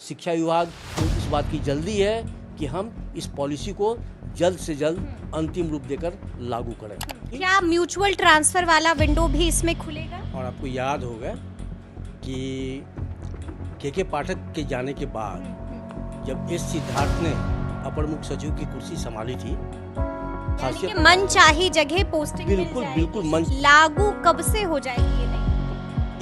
शिक्षा विभाग को इस बात की जल्दी है कि हम इस पॉलिसी को जल्द से जल्द अंतिम रूप देकर लागू करें। क्या म्यूचुअल ट्रांसफर वाला विंडो भी इसमें खुलेगा? और आपको याद होगा कि के पाठक के जाने के बाद जब एस सिद्धार्थ ने अपर मुख्य सचिव की कुर्सी संभाली थी, कि मन चाही जगह पोस्टिंग बिल्कुल बिल्कुल मन लागू कब से हो जाएगी?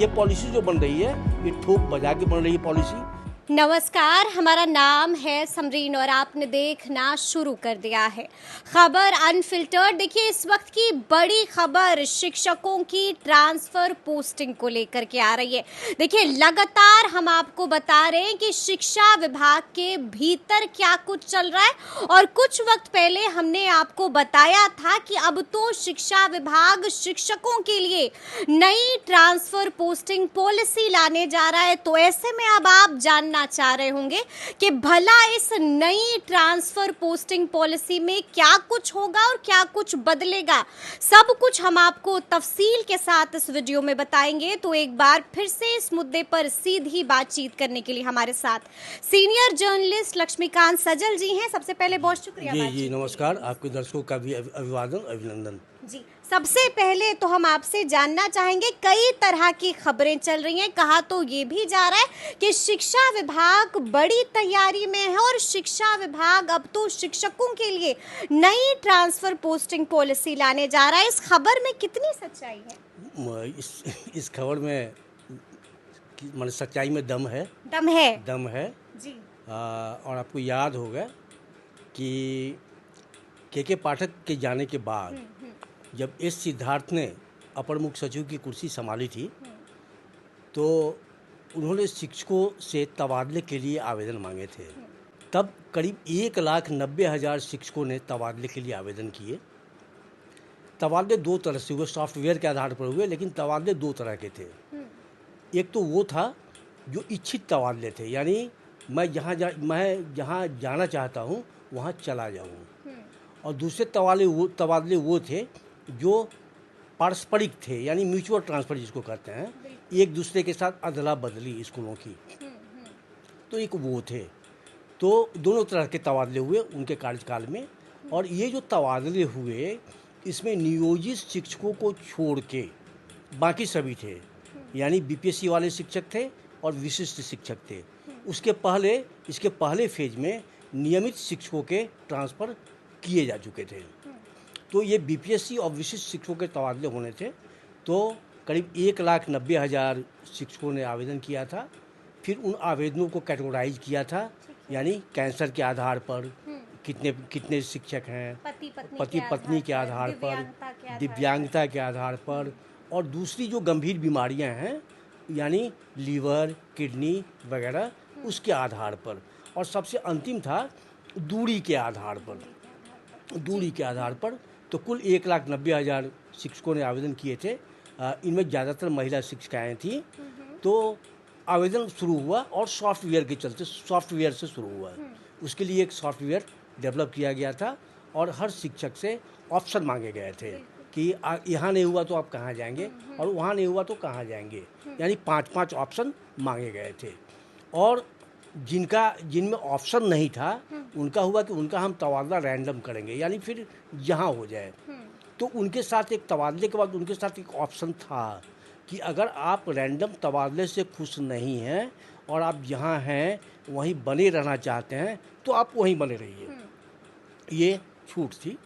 ये ये पॉलिसी जो बन रही है ये ठोक बजा के बन रही है पॉलिसी। नमस्कार, हमारा नाम है समरीन और आपने देखना शुरू कर दिया है खबर अनफिल्टर्ड। देखिए, इस वक्त की बड़ी खबर शिक्षकों की ट्रांसफर पोस्टिंग को लेकर के आ रही है। देखिए, लगातार हम आपको बता रहे हैं कि शिक्षा विभाग के भीतर क्या कुछ चल रहा है और कुछ वक्त पहले हमने आपको बताया था कि अब तो शिक्षा विभाग शिक्षकों के लिए नई ट्रांसफर पोस्टिंग पॉलिसी लाने जा रहा है। तो ऐसे में अब आप जानना चाह रहे होंगे कि भला इस नई ट्रांसफर पोस्टिंग पॉलिसी में क्या कुछ होगा और क्या कुछ बदलेगा। सब कुछ हम आपको तफसील के साथ इस वीडियो में बताएंगे। तो एक बार फिर से इस मुद्दे पर सीधी बातचीत करने के लिए हमारे साथ सीनियर जर्नलिस्ट लक्ष्मीकांत सजल जी हैं। सबसे पहले बहुत शुक्रिया। जी नमस्कार, आपके दर्शकों का भी अभिवादन अभिनंदन। जी, सबसे पहले तो हम आपसे जानना चाहेंगे, कई तरह की खबरें चल रही हैं। कहा तो ये भी जा रहा है कि शिक्षा विभाग बड़ी तैयारी में है और शिक्षा विभाग अब तो शिक्षकों के लिए नई ट्रांसफर पोस्टिंग पॉलिसी लाने जा रहा है। इस खबर में कितनी सच्चाई है? इस खबर में मतलब सच्चाई में दम है। दम है जी। और आपको याद होगा कि के पाठक के जाने के बाद जब एस सिद्धार्थ ने अपर मुख्य सचिव की कुर्सी संभाली थी, तो उन्होंने शिक्षकों से तबादले के लिए आवेदन मांगे थे। तब करीब 1,90,000 शिक्षकों ने तबादले के लिए आवेदन किए। तबादले दो तरह से हुए, सॉफ्टवेयर के आधार पर हुए, लेकिन तबादले दो तरह के थे। एक तो वो था जो इच्छित तबादले थे, यानी मैं जहाँ जाना चाहता हूँ वहाँ चला जाऊँ। और दूसरे तबादले वो थे जो पारस्परिक थे, यानी म्यूचुअल ट्रांसफ़र जिसको कहते हैं, एक दूसरे के साथ अदला बदली स्कूलों की। तो एक वो थे। तो दोनों तरह के तबादले हुए उनके कार्यकाल में। और ये जो तबादले हुए इसमें नियोजित शिक्षकों को छोड़ के बाकी सभी थे, यानी बीपीएससी वाले शिक्षक थे और विशिष्ट शिक्षक थे। इसके पहले फेज में नियमित शिक्षकों के ट्रांसफ़र किए जा चुके थे। तो ये बीपीएससी और विशिष्ट शिक्षकों के तबादले होने थे। तो करीब 1,90,000 शिक्षकों ने आवेदन किया था। फिर उन आवेदनों को कैटेगराइज किया था, यानी कैंसर के आधार पर कितने शिक्षक हैं, पति पत्नी के आधार पर, दिव्यांगता के आधार पर, और दूसरी जो गंभीर बीमारियां हैं यानी लीवर, किडनी वगैरह, उसके आधार पर। और सबसे अंतिम था दूरी के आधार पर। तो कुल 1,90,000 शिक्षकों ने आवेदन किए थे। इनमें ज़्यादातर महिला शिक्षिकाएँ थीं। तो आवेदन शुरू हुआ और सॉफ्टवेयर से शुरू हुआ। उसके लिए एक सॉफ्टवेयर डेवलप किया गया था और हर शिक्षक से ऑप्शन मांगे गए थे कि यहाँ नहीं हुआ तो आप कहाँ जाएंगे और वहाँ नहीं हुआ तो कहाँ जाएंगे, यानी 5-5 ऑप्शन मांगे गए थे। और जिनमें ऑप्शन नहीं था उनका हुआ कि उनका हम तबादला रैंडम करेंगे, यानी फिर जहाँ हो जाए। तो उनके साथ एक तबादले के बाद उनके साथ एक ऑप्शन था कि अगर आप रैंडम तबादले से खुश नहीं हैं और आप जहाँ हैं वहीं बने रहना चाहते हैं तो आप वहीं बने रहिए। ये छूट थी।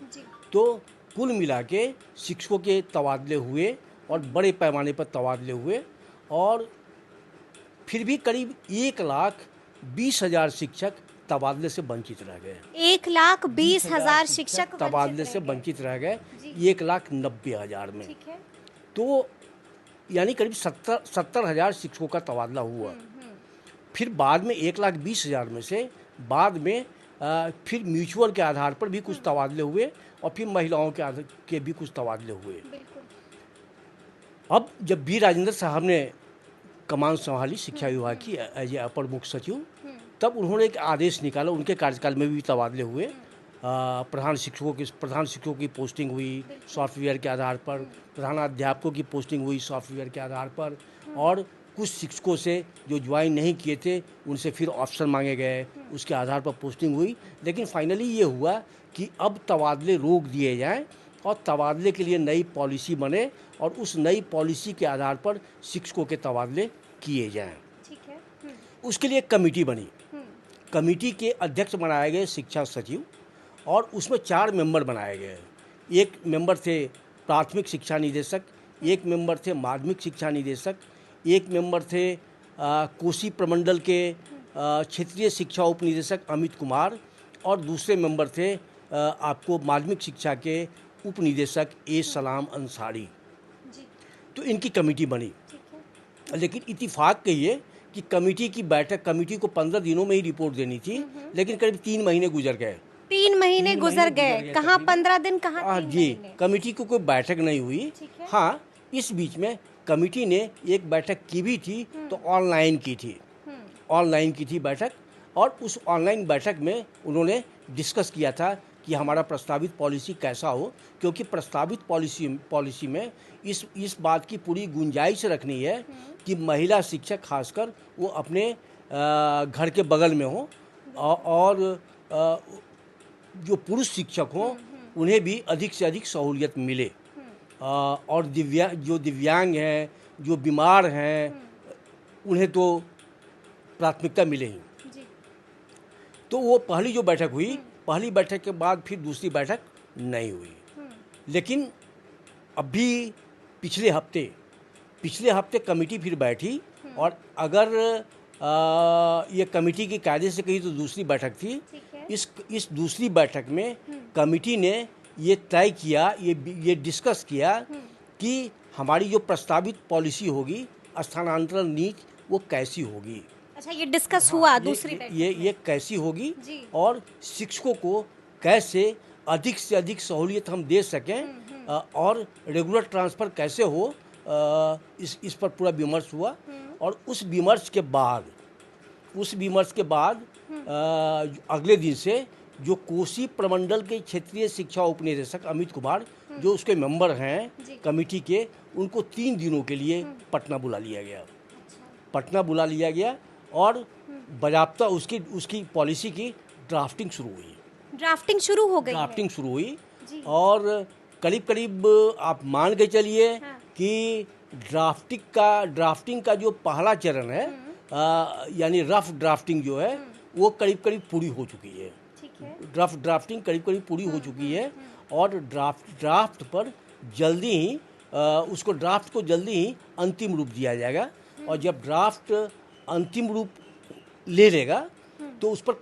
तो कुल मिला के शिक्षकों के तबादले हुए और बड़े पैमाने पर तबादले हुए। और फिर भी करीब 1,20,000 शिक्षक तबादले से वंचित रह गए। 1,20,000 शिक्षक तबादले से वंचित रह गए 1,90,000 में। तो यानी करीब 70,000 शिक्षकों का तबादला हुआ। फिर बाद में 1,20,000 में से बाद में फिर म्यूचुअल के आधार पर भी कुछ तबादले हुए और फिर महिलाओं के भी कुछ तबादले हुए। अब जब बी राजेंद्र साहब ने कमान संभाली शिक्षा विभाग की एज ए अपर मुख्य सचिव, तब उन्होंने एक आदेश निकाला। उनके कार्यकाल में भी तबादले हुए। प्रधान शिक्षकों की पोस्टिंग हुई सॉफ्टवेयर के आधार पर, प्रधानाध्यापकों की पोस्टिंग हुई सॉफ्टवेयर के आधार पर, और कुछ शिक्षकों से जो ज्वाइन नहीं किए थे उनसे फिर ऑप्शन मांगे गए, उसके आधार पर पोस्टिंग हुई। लेकिन फाइनली ये हुआ कि अब तबादले रोक दिए जाएं और तबादले के लिए नई पॉलिसी बने और उस नई पॉलिसी के आधार पर शिक्षकों के तबादले किए जाएं। ठीक है। उसके लिए एक कमेटी बनी। कमेटी के अध्यक्ष बनाए गए शिक्षा सचिव और उसमें 4 मेंबर बनाए गए। एक मेंबर थे प्राथमिक शिक्षा निदेशक, एक मेंबर थे माध्यमिक शिक्षा निदेशक, एक मेंबर थे कोसी प्रमंडल के क्षेत्रीय शिक्षा उप निदेशक अमित कुमार और दूसरे मेंबर थे आपको माध्यमिक शिक्षा के उप निदेशक ए सलाम अंसारी। जी। तो इनकी कमेटी बनी। ठीक है। लेकिन इत्तेफाक कहिए कि कमेटी की बैठक, कमेटी को 15 दिनों में ही रिपोर्ट देनी थी, लेकिन करीब 3 महीने गुजर गए। 3 महीने गुजर गए, कहाँ 15 दिन, कहाँ 3 जी, महीने। कमेटी को कोई बैठक नहीं हुई। ठीक है। हाँ, इस बीच में कमेटी ने एक बैठक की भी थी, तो ऑनलाइन की थी। ऑनलाइन की थी बैठक और उस ऑनलाइन बैठक में उन्होंने डिस्कस किया था कि हमारा प्रस्तावित पॉलिसी कैसा हो, क्योंकि प्रस्तावित पॉलिसी में इस बात की पूरी गुंजाइश रखनी है कि महिला शिक्षक खासकर वो अपने घर के बगल में हो और जो पुरुष शिक्षक हों उन्हें भी अधिक से अधिक सहूलियत मिले और जो दिव्यांग हैं, जो बीमार हैं, उन्हें तो प्राथमिकता मिले ही। जी। तो वो पहली जो बैठक हुई, पहली बैठक के बाद फिर दूसरी बैठक नहीं हुई। लेकिन अभी पिछले हफ्ते कमेटी फिर बैठी और अगर ये कमेटी की कायदे से कही तो दूसरी बैठक थी। इस दूसरी बैठक में कमेटी ने ये तय किया, ये डिस्कस किया कि हमारी जो प्रस्तावित पॉलिसी होगी स्थानांतरण नीति वो कैसी होगी। अच्छा, ये डिस्कस हुआ दूसरी बैठक ये कैसी होगी जी। और शिक्षकों को कैसे अधिक से अधिक सहूलियत हम दे सकें और रेगुलर ट्रांसफ़र कैसे हो, इस पर पूरा विमर्श हुआ। और उस विमर्श के बाद अगले दिन से जो कोसी प्रमंडल के क्षेत्रीय शिक्षा उप निदेशक अमित कुमार जो उसके मेंबर हैं कमेटी के, उनको 3 दिनों के लिए पटना बुला लिया गया। पटना बुला लिया गया और बाज़ाब्ता उसकी पॉलिसी की ड्राफ्टिंग शुरू हुई और करीब आप मान के चलिए कि ड्राफ्टिंग का जो पहला चरण है यानी रफ ड्राफ्टिंग जो है वो करीब पूरी हो चुकी है। रफ ड्राफ्टिंग करीब पूरी हो चुकी है और ड्राफ्ट पर जल्दी ही उसको ड्राफ्ट को जल्दी ही अंतिम रूप दिया जाएगा और जब ड्राफ्ट अंतिम रूप ले लेगा तो उस पर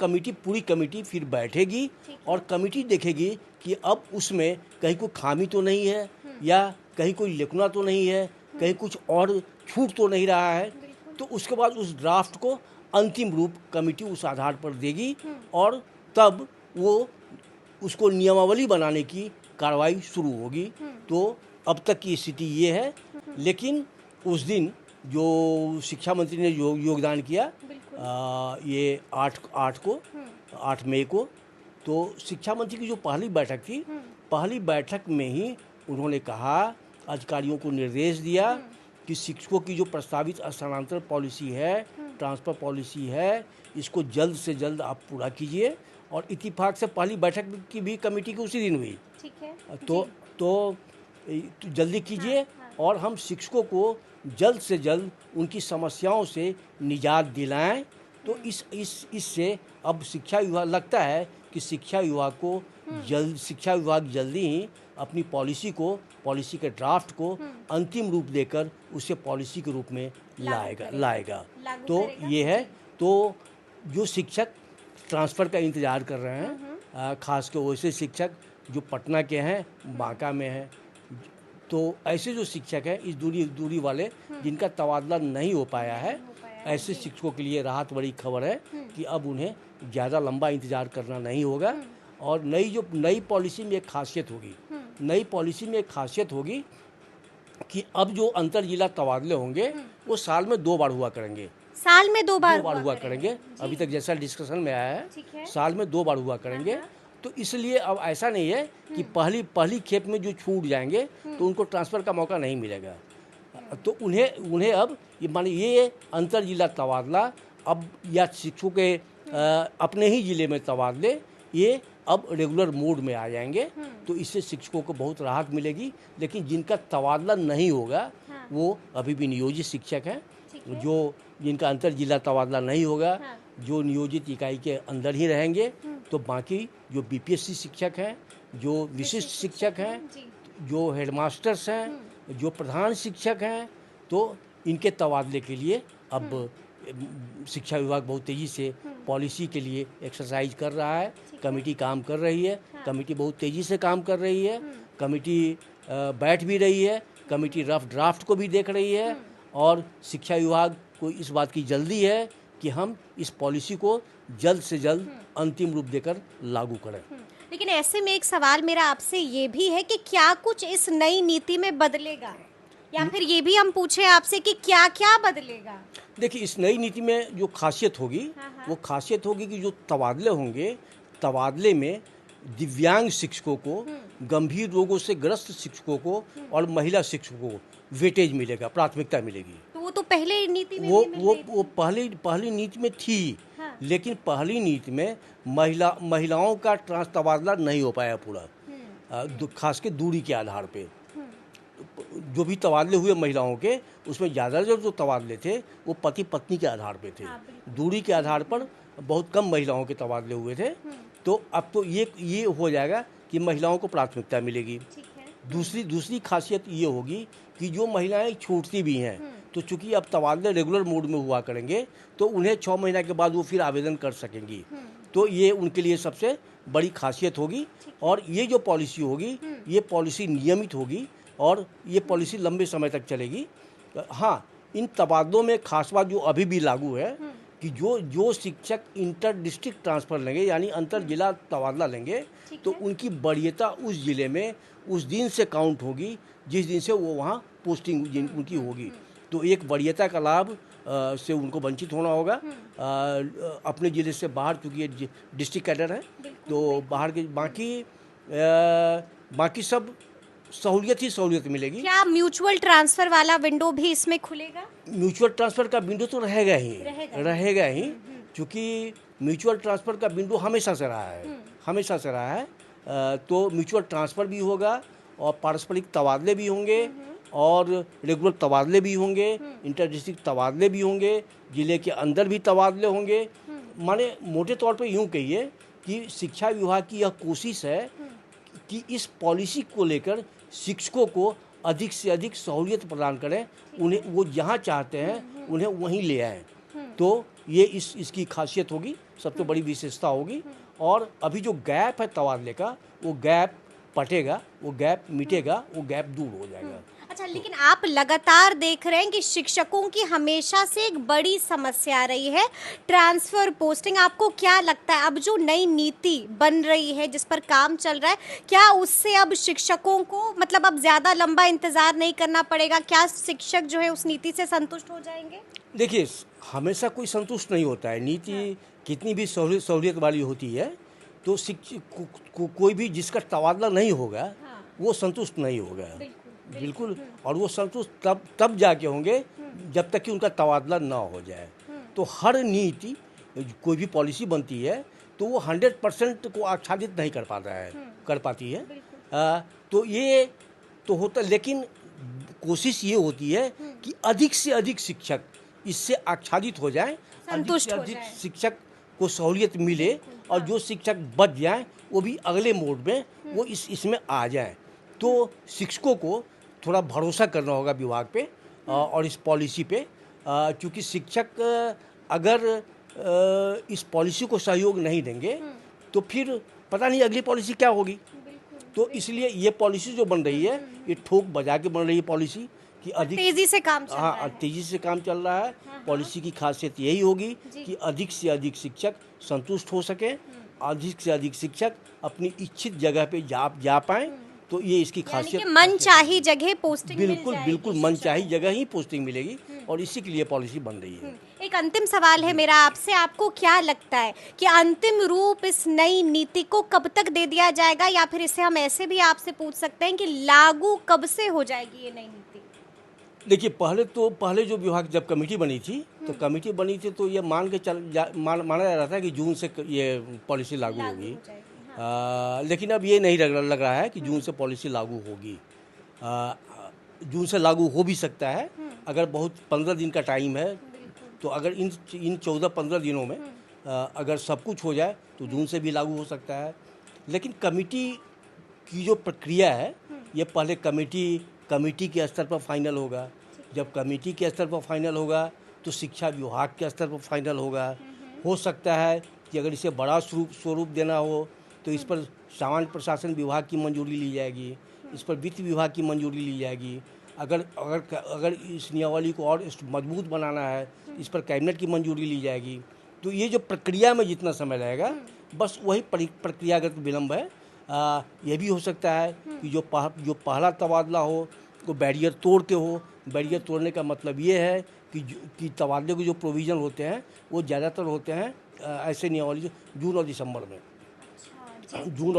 पूरी कमेटी फिर बैठेगी और कमेटी देखेगी कि अब उसमें कहीं कोई खामी तो नहीं है या कहीं कोई लेखना तो नहीं है, कहीं कुछ और छूट तो नहीं रहा है। तो उसके बाद उस ड्राफ्ट को अंतिम रूप कमेटी उस आधार पर देगी और तब वो उसको नियमावली बनाने की कार्रवाई शुरू होगी। तो अब तक की स्थिति ये है। लेकिन उस दिन जो शिक्षा मंत्री ने योगदान किया ये 8 मई को, तो शिक्षा मंत्री की जो पहली बैठक थी, पहली बैठक में ही उन्होंने कहा, अधिकारियों को निर्देश दिया कि शिक्षकों की जो प्रस्तावित स्थानांतरण पॉलिसी है, ट्रांसफ़र पॉलिसी है, इसको जल्द से जल्द आप पूरा कीजिए। और इत्तेफाक से पहली बैठक की भी कमेटी की उसी दिन हुई। ठीक है। तो जल्दी कीजिए और हम शिक्षकों को जल्द से जल्द उनकी समस्याओं से निजात दिलाएं। तो इससे अब शिक्षा विभाग जल्दी ही अपनी पॉलिसी के ड्राफ्ट को अंतिम रूप देकर उसे पॉलिसी के रूप में लाएगा। तो ये है। तो जो शिक्षक ट्रांसफ़र का इंतज़ार कर रहे हैं, खासकर वैसे शिक्षक जो पटना के हैं, बांका में हैं, तो ऐसे जो शिक्षक हैं इस दूरी वाले जिनका तबादला नहीं हो पाया है, ऐसे शिक्षकों के लिए राहत बड़ी खबर है कि अब उन्हें ज़्यादा लंबा इंतज़ार करना नहीं होगा। और नई पॉलिसी में एक खासियत होगी कि अब जो अंतर जिला तबादले होंगे वो साल में 2 बार हुआ करेंगे। हुआ करेंगे। अभी तक जैसा डिस्कशन में आया है, साल में 2 बार हुआ करेंगे। तो इसलिए अब ऐसा नहीं है कि पहली खेप में जो छूट जाएंगे तो उनको ट्रांसफ़र का मौका नहीं मिलेगा। तो उन्हें उन्हें अब ये माने ये अंतर जिला तबादला अब या शिक्षकों के अपने ही ज़िले में तबादले ये अब रेगुलर मोड में आ जाएंगे। तो इससे शिक्षकों को बहुत राहत मिलेगी। लेकिन जिनका तबादला नहीं होगा वो अभी भी नियोजित शिक्षक हैं। जो जिनका अंतर जिला तबादला नहीं होगा, जो नियोजित इकाई के अंदर ही रहेंगे, तो बाकी जो बीपीएससी शिक्षक हैं, जो विशिष्ट शिक्षक हैं, जो हेडमास्टर्स हैं, जो प्रधान शिक्षक हैं, तो इनके तबादले के लिए अब शिक्षा विभाग बहुत तेज़ी से पॉलिसी के लिए एक्सरसाइज कर रहा है। कमेटी काम कर रही है। कमेटी बहुत तेज़ी से काम कर रही है। कमेटी बैठ भी रही है। कमेटी रफ ड्राफ्ट को भी देख रही है। और शिक्षा विभाग को इस बात की जल्दी है कि हम इस पॉलिसी को जल्द से जल्द अंतिम रूप देकर लागू करें। लेकिन ऐसे में एक सवाल मेरा आपसे ये भी है कि क्या कुछ इस नई नीति में बदलेगा, या फिर ये भी हम पूछें आपसे कि क्या क्या बदलेगा? देखिए, इस नई नीति में जो खासियत होगी वो खासियत होगी कि जो तबादले होंगे, तबादले में दिव्यांग शिक्षकों को, गंभीर रोगों से ग्रस्त शिक्षकों को और महिला शिक्षकों को वेटेज मिलेगा, प्राथमिकता मिलेगी। तो वो तो पहले नीति में वो भी मिल वो रही थी। वो पहली नीति में थी। हाँ। लेकिन पहली नीति में महिलाओं का ट्रांस तबादला नहीं हो पाया पूरा, खास के दूरी के आधार पे। जो भी तबादले हुए महिलाओं के, उसमें ज़्यादातर जो तबादले थे वो पति पत्नी के आधार पे थे। दूरी के आधार पर बहुत कम महिलाओं के तबादले हुए थे। तो अब तो ये हो जाएगा कि महिलाओं को प्राथमिकता मिलेगी। दूसरी खासियत ये होगी कि जो महिलाएं छूटती भी हैं, तो चूंकि अब तबादले रेगुलर मोड में हुआ करेंगे, तो उन्हें 6 महीना के बाद वो फिर आवेदन कर सकेंगी। तो ये उनके लिए सबसे बड़ी खासियत होगी। और ये जो पॉलिसी होगी, ये पॉलिसी नियमित होगी और ये पॉलिसी लंबे समय तक चलेगी। हाँ, इन तबादलों में खास बात जो अभी भी लागू है कि जो शिक्षक इंटर डिस्ट्रिक्ट ट्रांसफ़र लेंगे, यानी अंतर जिला तबादला लेंगे, तो उनकी वरीयता उस ज़िले में उस दिन से काउंट होगी जिस दिन से वो वहाँ पोस्टिंग उनकी होगी। तो एक वरीयता का लाभ से उनको वंचित होना होगा। अपने ज़िले से बाहर, चूँकि ये डिस्ट्रिक्ट कैडर है, तो बाहर के बाकी सब सहूलियत मिलेगी। क्या म्यूचुअल ट्रांसफर वाला विंडो भी इसमें खुलेगा? म्यूचुअल ट्रांसफ़र का विंडो तो रहेगा ही। क्योंकि म्यूचुअल ट्रांसफ़र का विंडो हमेशा से रहा है। तो म्यूचुअल ट्रांसफ़र भी होगा और पारस्परिक तबादले भी होंगे और रेगुलर तबादले भी होंगे, इंटर डिस्ट्रिक्ट तबादले भी होंगे, ज़िले के अंदर भी तबादले होंगे। माने मोटे तौर पे यूँ कहिए कि शिक्षा विभाग की यह कोशिश है कि इस पॉलिसी को लेकर शिक्षकों को अधिक से अधिक सहूलियत प्रदान करें, उन्हें वो जहाँ चाहते हैं उन्हें वहीं ले आएँ। तो ये इसकी खासियत होगी, सबसे बड़ी विशेषता होगी। और अभी जो गैप है तबादले का, वो गैप पटेगा, वो गैप मिटेगा, वो गैप दूर हो जाएगा। अच्छा, लेकिन आप लगातार देख रहे हैं कि शिक्षकों की हमेशा से एक बड़ी समस्या रही है ट्रांसफर पोस्टिंग। आपको क्या लगता है अब जो नई नीति बन रही है, जिस पर काम चल रहा है, क्या उससे अब शिक्षकों को मतलब अब ज़्यादा लंबा इंतज़ार नहीं करना पड़ेगा? क्या शिक्षक जो है उस नीति से संतुष्ट हो जाएंगे? देखिए, हमेशा कोई संतुष्ट नहीं होता है। नीति कितनी भी सहूलियत वाली होती है, तो कोई भी जिसका तबादला नहीं होगा वो संतुष्ट नहीं होगा। बिल्कुल। और वो संतुष्ट तब जाके होंगे जब तक कि उनका तबादला ना हो जाए। तो हर नीति, कोई भी पॉलिसी बनती है तो वो 100% को आच्छादित नहीं कर पाती है। तो ये तो होता, लेकिन कोशिश ये होती है कि अधिक से अधिक शिक्षक इससे आच्छादित हो जाएं, अधिक से अधिक शिक्षक को सहूलियत मिले, और जो शिक्षक बच जाएं वो भी अगले मोड में वो इसमें आ जाएं। तो शिक्षकों को थोड़ा भरोसा करना होगा विभाग पे और इस पॉलिसी पे, क्योंकि शिक्षक अगर इस पॉलिसी को सहयोग नहीं देंगे तो फिर पता नहीं अगली पॉलिसी क्या होगी। तो इसलिए ये पॉलिसी जो बन रही है, ये ठोक बजा के बन रही है पॉलिसी कि अधिक तेजी से काम चल रहा है। तेजी से काम चल रहा है। पॉलिसी की खासियत यही होगी कि अधिक से अधिक शिक्षक संतुष्ट हो सके, अधिक से अधिक शिक्षक अपनी इच्छित जगह पे जा पाएं। तो ये इसकी खासियत, मन चाही जगह पोस्टिंग बिल्कुल मन चाही जगह ही पोस्टिंग मिलेगी, और इसी के लिए पॉलिसी बन रही है। एक अंतिम सवाल है मेरा आपसे, आपको क्या लगता है कि अंतिम रूप इस नई नीति को कब तक दे दिया जाएगा, या फिर इसे हम ऐसे भी आपसे पूछ सकते हैं कि लागू कब से हो जाएगी ये नई नीति? देखिए पहले जो विभाग जब कमेटी बनी थी तो कमेटी बनी थी तो ये माना जा रहा था कि जून से ये पॉलिसी लागू होगी। लेकिन अब ये नहीं लग रहा है कि जून से पॉलिसी लागू होगी। जून से लागू हो भी सकता है अगर बहुत 15 दिन का टाइम है, तो अगर इन 14-15 दिनों में अगर सब कुछ हो जाए तो जून से भी लागू हो सकता है। लेकिन कमेटी की जो प्रक्रिया है ये पहले कमेटी के स्तर पर फाइनल होगा। जब कमेटी के स्तर पर फाइनल होगा तो शिक्षा विभाग के स्तर पर फाइनल होगा। हो सकता है कि अगर इसे बड़ा स्वरूप देना हो तो इस पर सामान्य प्रशासन विभाग की मंजूरी ली जाएगी, इस पर वित्त विभाग की मंजूरी ली जाएगी। अगर इस नियमावली को और मजबूत बनाना है इस पर कैबिनेट की मंजूरी ली जाएगी। तो ये जो प्रक्रिया में जितना समय लगेगा बस वही प्रक्रियागत विलम्ब है। यह भी हो सकता है कि जो पहला तबादला हो वो बैरियर तोड़ के हो। बैरियर तोड़ने का मतलब ये है कि तबादले के जो प्रोविज़न होते हैं वो ज़्यादातर होते हैं ऐसे नियमावली जून और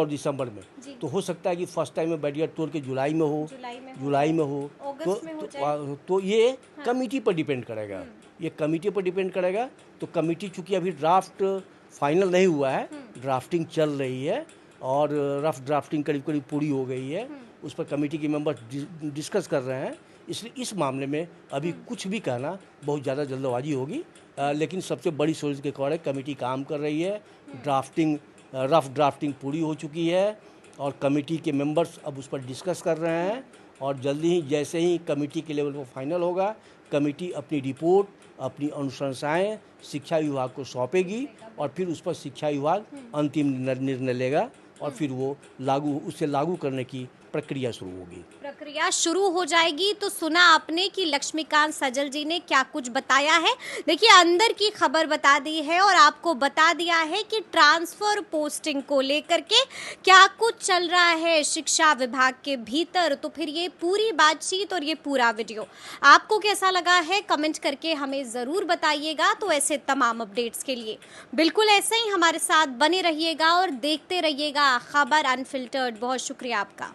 दिसंबर में। तो हो सकता है कि फर्स्ट टाइम में बैरियर तोड़ के जुलाई में हो, तो ये कमेटी पर डिपेंड करेगा। तो कमेटी चूँकि अभी ड्राफ्ट फाइनल नहीं हुआ है, ड्राफ्टिंग चल रही है और रफ ड्राफ्टिंग करीब पूरी हो गई है। उस पर कमेटी के मेंबर डिस्कस कर रहे हैं। इसलिए इस मामले में अभी कुछ भी कहना बहुत ज़्यादा जल्दबाजी होगी। लेकिन सबसे बड़ी सोच के कारण कमेटी काम कर रही है। रफ ड्राफ्टिंग पूरी हो चुकी है और कमेटी के मेंबर्स अब उस पर डिस्कस कर रहे हैं और जल्दी ही जैसे ही कमेटी के लेवल पर फाइनल होगा कमेटी अपनी रिपोर्ट, अपनी अनुशंसाएं शिक्षा विभाग को सौंपेगी और फिर उस पर शिक्षा विभाग अंतिम निर्णय लेगा और फिर वो उसे लागू करने की प्रक्रिया शुरू हो जाएगी। तो सुना आपने कि लक्ष्मीकांत सजल जी ने क्या कुछ बताया है। देखिए अंदर की खबर बता दी है और आपको बता दिया है कि ट्रांसफर पोस्टिंग को लेकर के क्या कुछ चल रहा है शिक्षा विभाग के भीतर। तो फिर ये पूरी बातचीत और ये पूरा वीडियो आपको कैसा लगा है कमेंट करके हमें ज़रूर बताइएगा। तो ऐसे तमाम अपडेट्स के लिए बिल्कुल ऐसे ही हमारे साथ बने रहिएगा और देखते रहिएगा खबर अनफिल्टर्ड। बहुत शुक्रिया आपका।